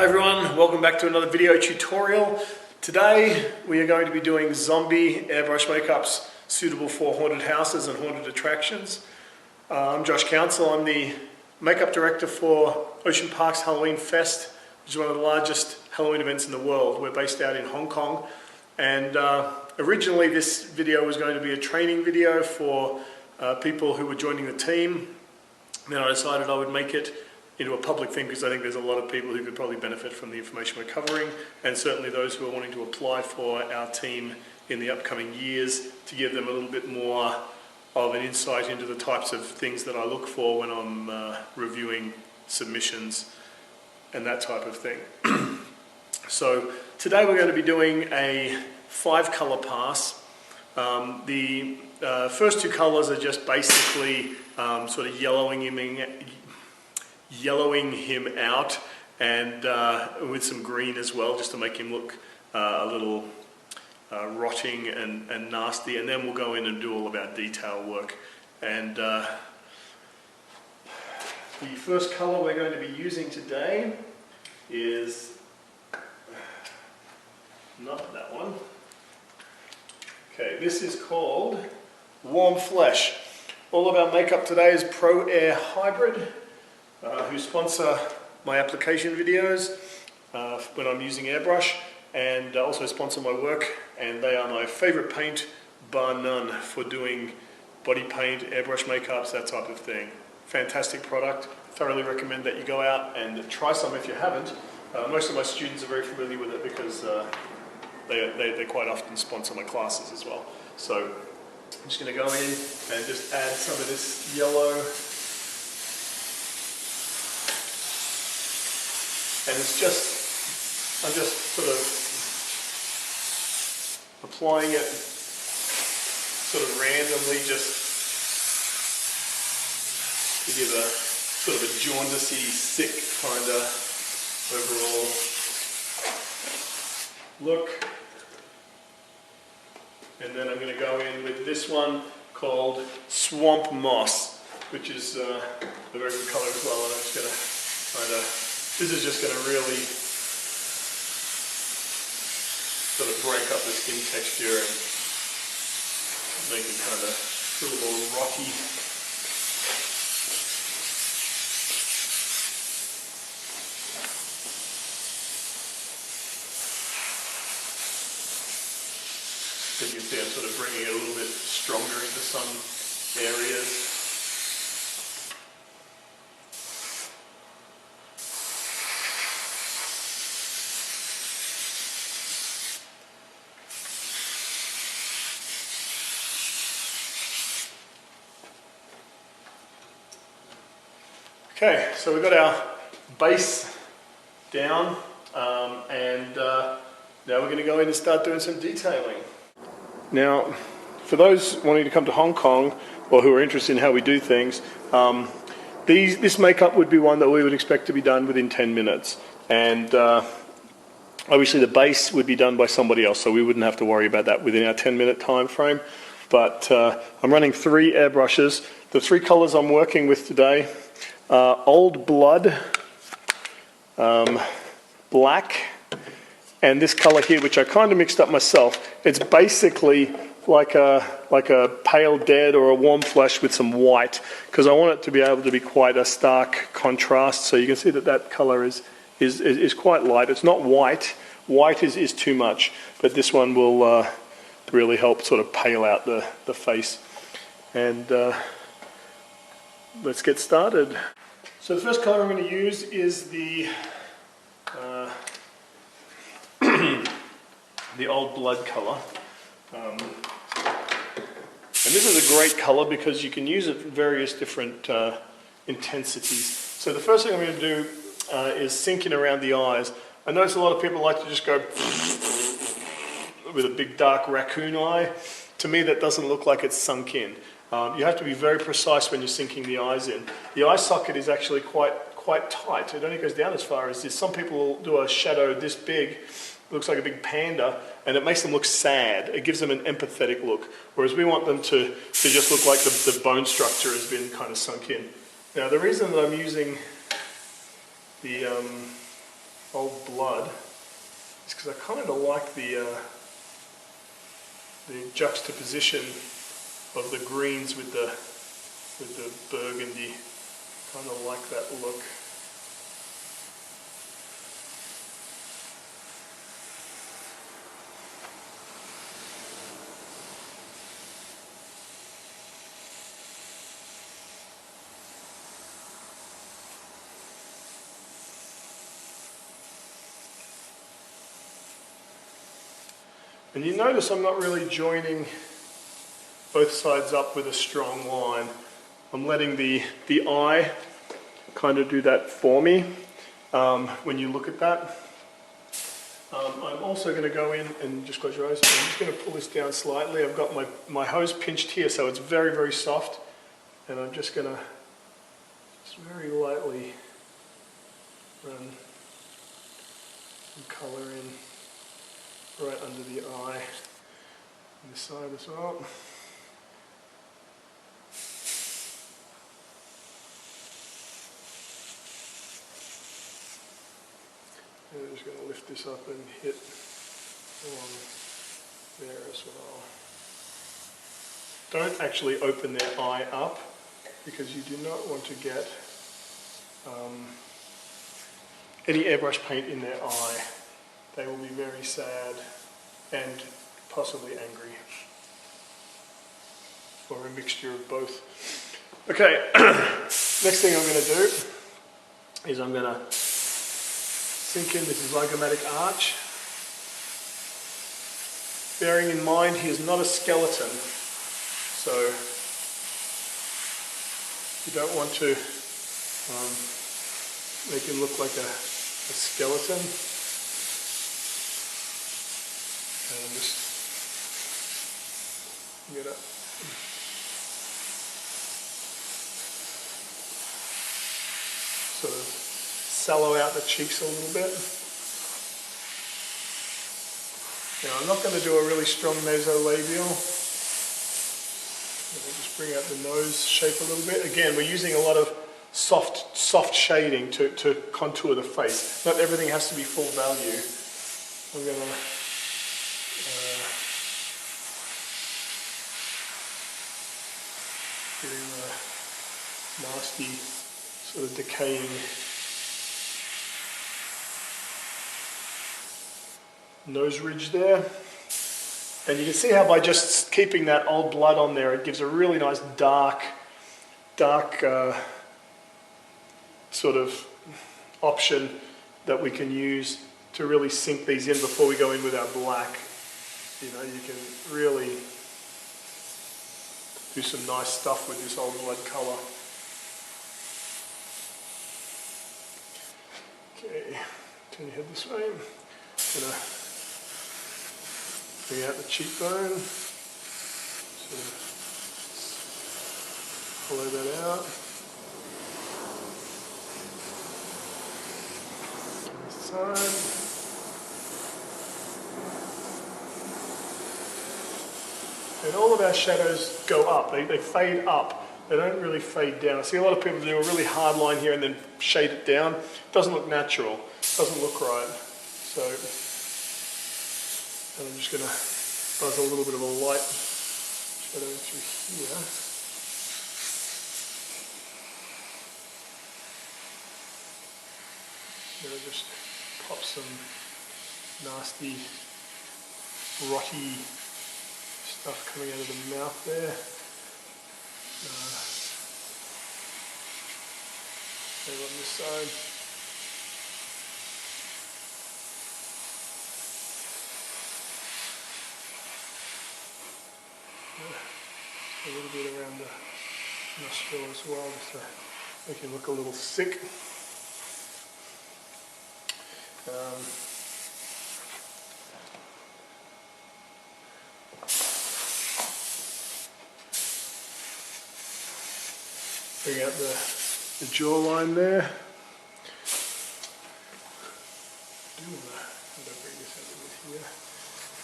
Hi everyone, welcome back to another video tutorial. Today we are going to be doing zombie airbrush makeups suitable for haunted houses and haunted attractions. I'm Josh Council, I'm the makeup director for Ocean Park's Halloween Fest, which is one of the largest Halloween events in the world. We're based out in Hong Kong, and originally this video was going to be a training video for people who were joining the team. Then I decided I would make it into a public thing because I think there's a lot of people who could probably benefit from the information we're covering, and certainly those who are wanting to apply for our team in the upcoming years, to give them a little bit more of an insight into the types of things that I look for when I'm reviewing submissions and that type of thing. So today we're going to be doing a 5-color pass. The first two colors are just basically sort of yellowing him out, and with some green as well, just to make him look a little rotting and nasty. And then we'll go in and do all of our detail work. And the first color we're going to be using today is not that one. Okay, this is called Warm Flesh. All of our makeup today is Pro Air Hybrid, who sponsor my application videos when I'm using Airbrush, and also sponsor my work, and they are my favorite paint bar none for doing body paint, airbrush makeups, that type of thing. Fantastic product. Thoroughly recommend that you go out and try some if you haven't. Most of my students are very familiar with it because they quite often sponsor my classes as well. So I'm just going to go in and just add some of this yellow. And it's just, I'm just sort of applying it sort of randomly, just to give a sort of a jaundicey, sick kind of overall look. And then I'm going to go in with this one called Swamp Moss, which is a very good color as well. And I'm just going to kind of, this is just going to really sort of break up the skin texture and make it kind of feel a little rocky. So you can see I'm sort of bringing it a little bit stronger into some areas. Okay, so we've got our base down, and now we're going to go in and start doing some detailing. Now, for those wanting to come to Hong Kong, or who are interested in how we do things, this makeup would be one that we would expect to be done within 10 minutes. And obviously the base would be done by somebody else, so we wouldn't have to worry about that within our 10-minute time frame. But I'm running 3 airbrushes. The 3 colors I'm working with today: Old Blood, Black, and this color here, which I kind of mixed up myself. It's basically like a pale dead or a warm flesh with some white, because I want it to be able to be quite a stark contrast. So you can see that that color is quite light. It's not white. White is too much, but this one will really help sort of pale out the face. And let's get started. So the first color I'm going to use is the Old Blood color. And this is a great color because you can use it in various different intensities. So the first thing I'm going to do is sink in around the eyes. I notice a lot of people like to just go with a big dark raccoon eye. To me, that doesn't look like it's sunk in. You have to be very precise when you're sinking the eyes in. The eye socket is actually quite tight. It only goes down as far as this. Some people will do a shadow this big, looks like a big panda, and it makes them look sad. It gives them an empathetic look, whereas we want them to just look like the bone structure has been kind of sunk in. Now the reason that I'm using the old blood is because I kind of like the juxtaposition of the greens with the burgundy. Kind of like that look. And you notice I'm not really joining both sides up with a strong line. I'm letting the eye kind of do that for me when you look at that. I'm also going to go in and just close your eyes. I'm just going to pull this down slightly. I've got my hose pinched here, so it's very, very soft. And I'm just going to just very lightly run some colour in right under the eye on this side as well. And I'm just going to lift this up and hit along there as well. Don't actually open their eye up because you do not want to get any airbrush paint in their eye. They will be very sad and possibly angry, or a mixture of both. Okay, next thing I'm going to do is I'm going to sink in this zygomatic arch. Bearing in mind he is not a skeleton, so you don't want to make him look like a skeleton. And I'm just going to sort of sallow out the cheeks a little bit. Now I'm not going to do a really strong nasolabial. I'll just bring out the nose shape a little bit. Again, we're using a lot of soft shading to contour the face. Not everything has to be full value. I'm going to getting the nasty sort of decaying nose ridge there. And you can see how by just keeping that old blood on there, it gives a really nice dark sort of option that we can use to really sink these in before we go in with our black. You know, you can really do some nice stuff with this old blood colour. Okay, turn your head this way. I'm going to bring out the cheekbone. Sort of follow that out. This side. And all of our shadows go up, they fade up, they don't really fade down. I see a lot of people do a really hard line here and then shade it down. It doesn't look natural, it doesn't look right. So, and I'm just going to buzz a little bit of a light shadow through here. Then I just pop some nasty, rotty stuff coming out of the mouth there. Over on this side. A little bit around the nostril as well, just to make him look a little sick. Bring out the jawline there.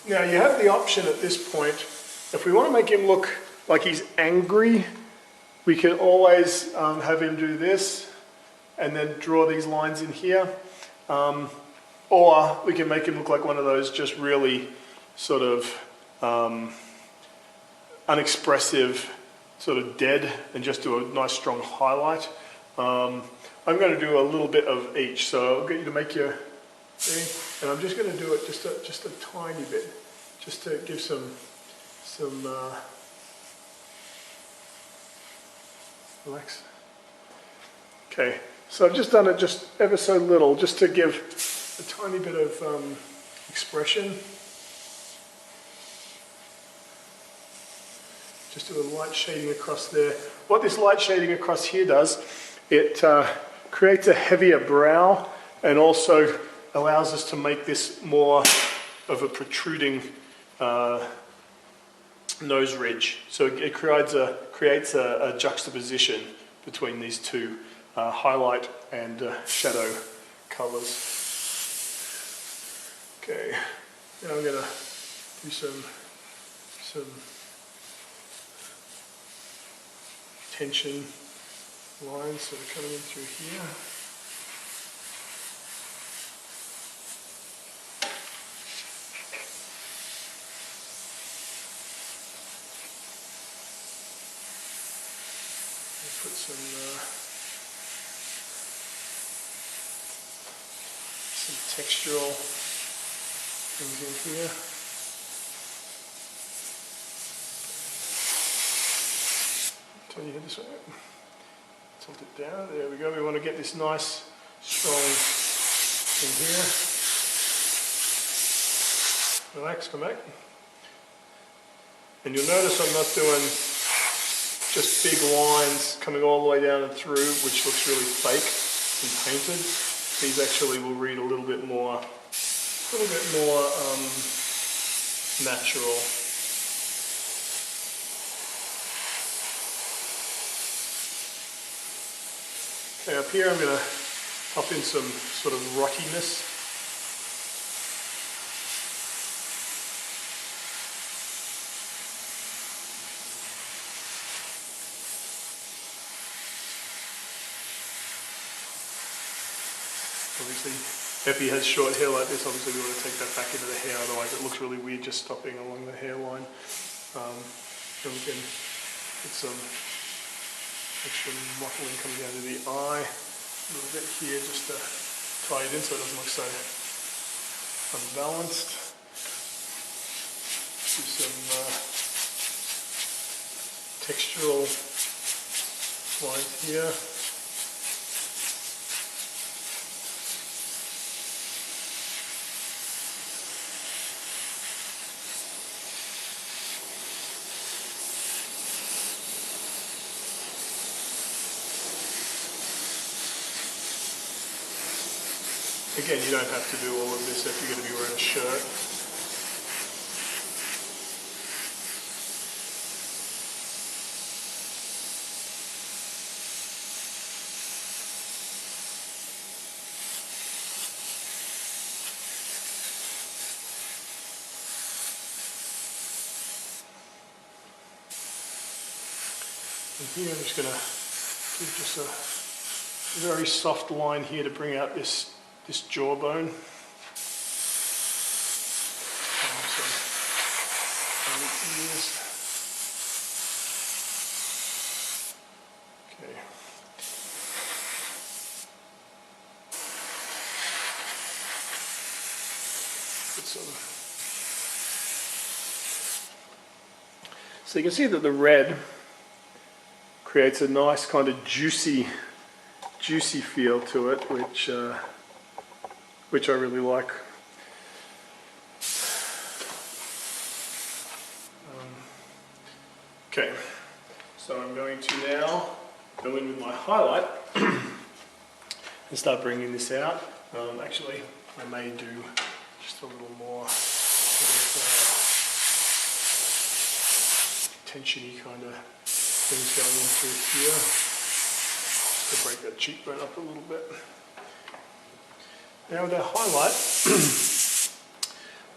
Now you have the option at this point, if we want to make him look like he's angry, we can always have him do this and then draw these lines in here. Or we can make him look like one of those just really sort of unexpressive, sort of dead, and just do a nice strong highlight. I'm going to do a little bit of each, so I'll get you to make your thing, and I'm just going to do it just a tiny bit, just to give some relax. Okay, so I've just done it just ever so little, just to give a tiny bit of expression. Just do a light shading across there. What this light shading across here does, it creates a heavier brow and also allows us to make this more of a protruding nose ridge. So it creates a juxtaposition between these two highlight and shadow colours. Okay, now I'm going to do some tension lines sort of coming in through here. Put some textural things in here. Turn your head this way. Tilt it down. There we go. We want to get this nice, strong in here. Relax, come back. And you'll notice I'm not doing just big lines coming all the way down and through, which looks really fake and painted. These actually will read a little bit more natural. Okay, up here I'm going to pop in some sort of rottiness. Obviously, if he has short hair like this, obviously we want to take that back into the hair, otherwise it looks really weird just stopping along the hairline. Then we can get some extra mottling coming down to the eye, a little bit here just to tie it in so it doesn't look so unbalanced. Do some textural lines here. Again, you don't have to do all of this if you're going to be wearing a shirt. And here I'm just going to give just a very soft line here to bring out this jawbone. Okay. So you can see that the red creates a nice kind of juicy feel to it, which I really like. Okay, so I'm going to now go in with my highlight and start bringing this out. Actually, I may do just a little more tensiony kind of things going in through here to break that cheekbone up a little bit. Now with our highlight,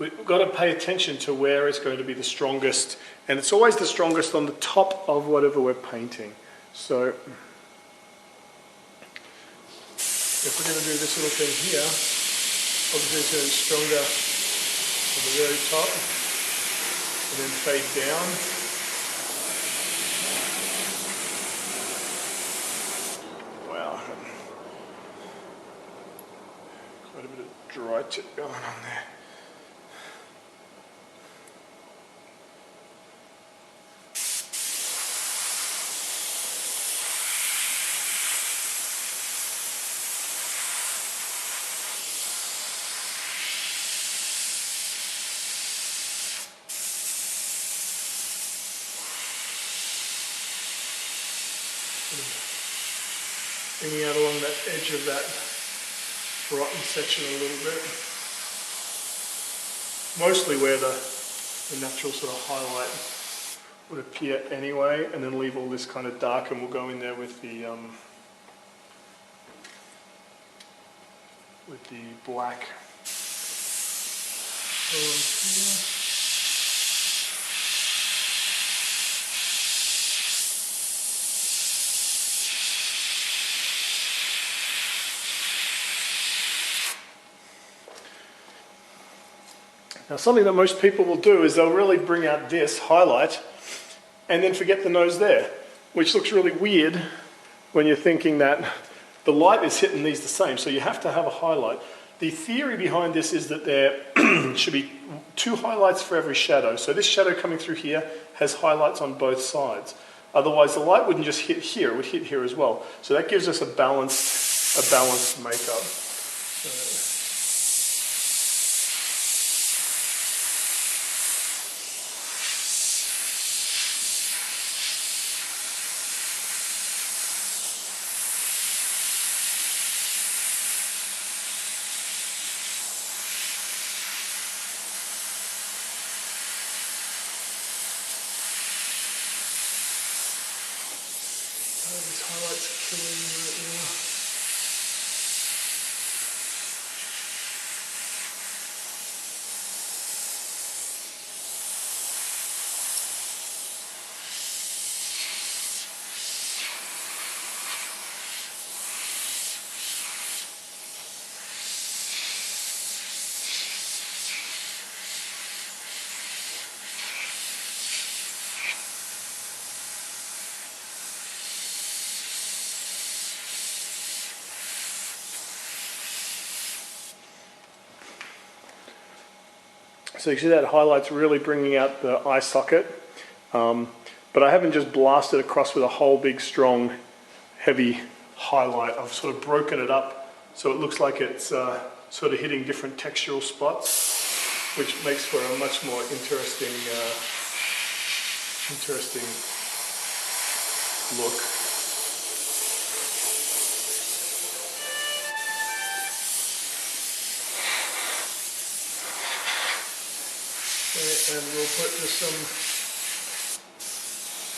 we've got to pay attention to where it's going to be the strongest, and it's always the strongest on the top of whatever we're painting. So if we're going to do this little thing here, Obviously it's going stronger at the very top and then fade down. Wow. Quite a bit of dry tip going on there. Bringing out along that edge of that rotten section a little bit. Mostly where the natural sort of highlight would appear anyway, and then leave all this kind of dark, and we'll go in there with the black. Now, something that most people will do is they'll really bring out this highlight and then forget the nose there, which looks really weird when you're thinking that the light is hitting these the same, so you have to have a highlight. The theory behind this is that there should be 2 highlights for every shadow. So this shadow coming through here has highlights on both sides. Otherwise, the light wouldn't just hit here, it would hit here as well. So that gives us a balanced makeup. These highlights are killing me right now. So you see that highlight's really bringing out the eye socket, but I haven't just blasted across with a whole big strong heavy highlight. I've sort of broken it up so it looks like it's sort of hitting different textural spots, which makes for a much more interesting look. And we'll put just some,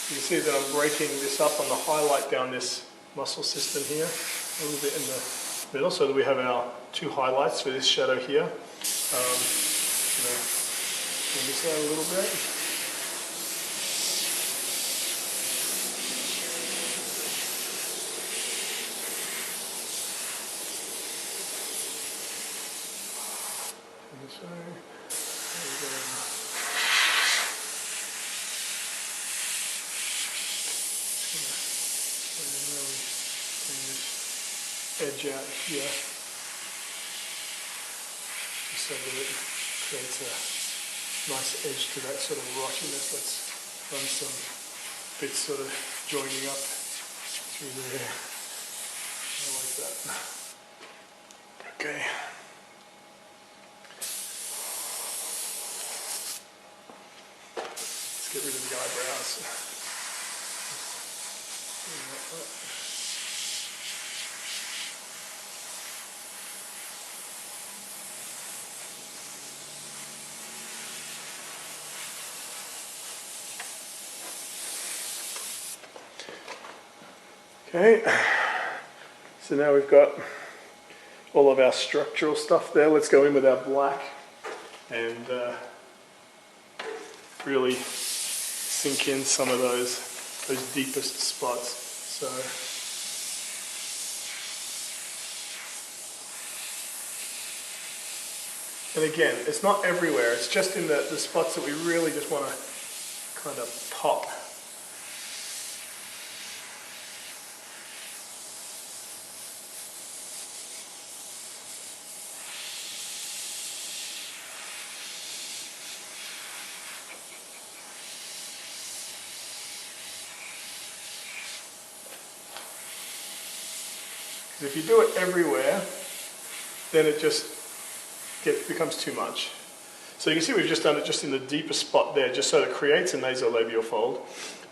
you can see that I'm breaking this up on the highlight down this muscle system here, a little bit in the middle, so that we have our 2 highlights for this shadow here. Bring this out a little bit. This way. Edge out here, just so that it creates a nice edge to that sort of rottiness. Let's run some bits sort of joining up through there. I like that. Okay. Let's get rid of the eyebrows. Okay, so now we've got all of our structural stuff there. Let's go in with our black and really sink in some of those deepest spots. So And again, it's not everywhere, it's just in the spots that we really just want to kind of pop. Because if you do it everywhere, then it just becomes too much. So you can see we've just done it just in the deeper spot there, just so it creates a nasolabial fold,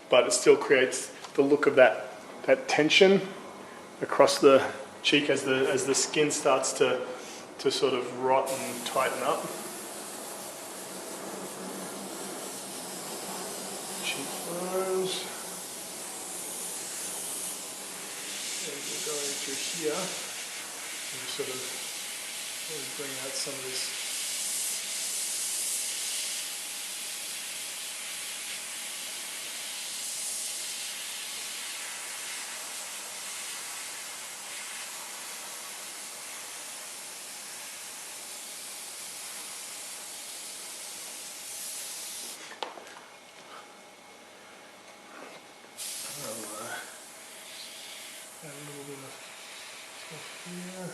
but it still creates the look of that tension across the cheek as the skin starts to sort of rot and tighten up. Cheekbones. And we're going through here and just sort of really bring out some of this. Add a little bit of stuff here.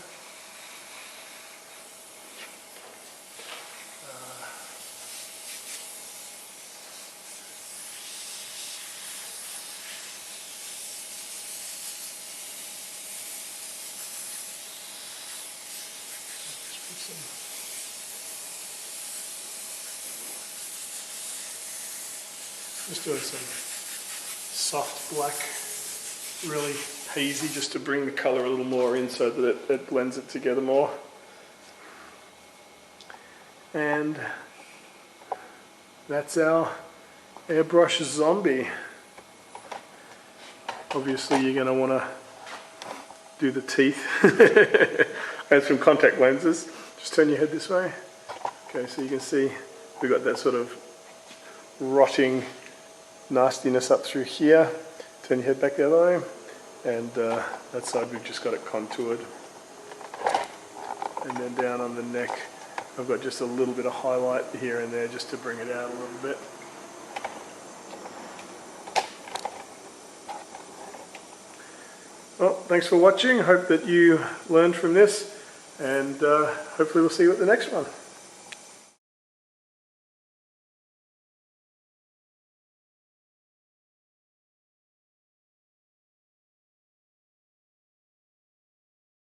Just doing some soft black, really hazy, just to bring the colour a little more in so that it blends it together more. And that's our airbrush zombie. Obviously you're going to want to do the teeth and some contact lenses. Just turn your head this way. Okay, so you can see we've got that sort of rotting nastiness up through here. Turn your head back the other way. And that side we've just got it contoured. And then down on the neck I've got just a little bit of highlight here and there just to bring it out a little bit. Well, thanks for watching. Hope that you learned from this, and hopefully we'll see you at the next one.